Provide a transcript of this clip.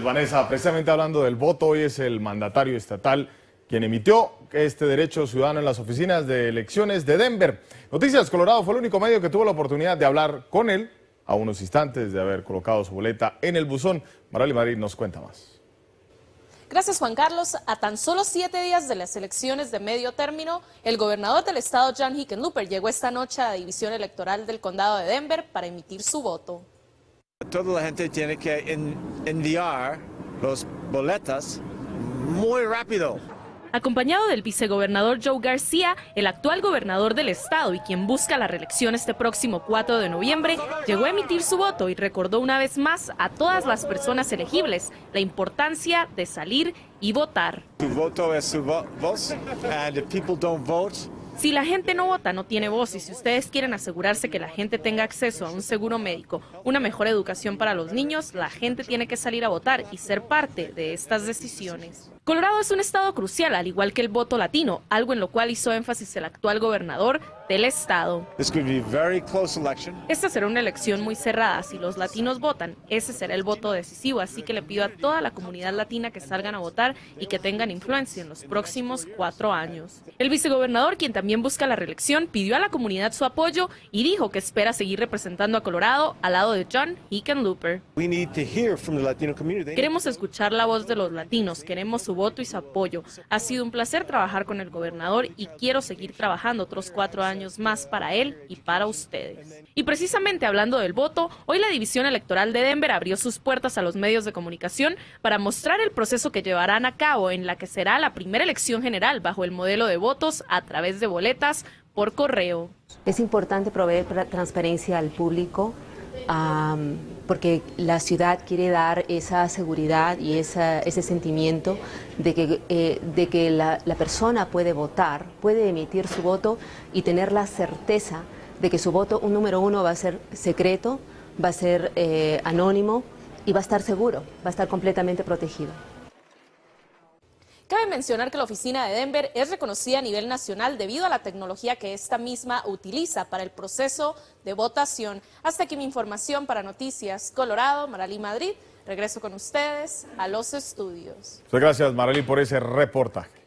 Vanessa, precisamente hablando del voto, hoy es el mandatario estatal quien emitió este derecho ciudadano en las oficinas de elecciones de Denver. Noticias Colorado fue el único medio que tuvo la oportunidad de hablar con él a unos instantes de haber colocado su boleta en el buzón. Marely Madrid nos cuenta más. Gracias, Juan Carlos. A tan solo 7 días de las elecciones de medio término, el gobernador del estado, John Hickenlooper, llegó esta noche a la división electoral del condado de Denver para emitir su voto. Toda la gente tiene que enviar los boletas muy rápido. Acompañado del vicegobernador Joe García, el actual gobernador del estado y quien busca la reelección este próximo 4 de noviembre, llegó a emitir su voto y recordó una vez más a todas las personas elegibles la importancia de salir y votar. Tu voto es su voz, and if people don't vote, si la gente no vota, no tiene voz, y si ustedes quieren asegurarse que la gente tenga acceso a un seguro médico, una mejor educación para los niños, la gente tiene que salir a votar y ser parte de estas decisiones. Colorado es un estado crucial, al igual que el voto latino, algo en lo cual hizo énfasis el actual gobernador del estado. Esta será una elección muy cerrada. Si los latinos votan, ese será el voto decisivo, así que le pido a toda la comunidad latina que salgan a votar y que tengan influencia en los próximos 4 años. El vicegobernador, quien también busca la reelección, pidió a la comunidad su apoyo y dijo que espera seguir representando a Colorado al lado de John Hickenlooper. Queremos escuchar la voz de los latinos, queremos su voto y su apoyo. Ha sido un placer trabajar con el gobernador y quiero seguir trabajando otros 4 años más para él y para ustedes. Y precisamente hablando del voto, hoy la división electoral de Denver abrió sus puertas a los medios de comunicación para mostrar el proceso que llevarán a cabo en la que será la primera elección general bajo el modelo de votos a través de boletas por correo. Es importante proveer transparencia al público porque la ciudad quiere dar esa seguridad y ese sentimiento de que la persona puede votar, puede emitir su voto y tener la certeza de que su voto, número uno, va a ser secreto, va a ser anónimo y va a estar seguro, va a estar completamente protegido. Cabe mencionar que la oficina de Denver es reconocida a nivel nacional debido a la tecnología que esta misma utiliza para el proceso de votación. Hasta aquí mi información para Noticias Colorado. Marely Madrid, regreso con ustedes a los estudios. Muchas gracias, Marely, por ese reportaje.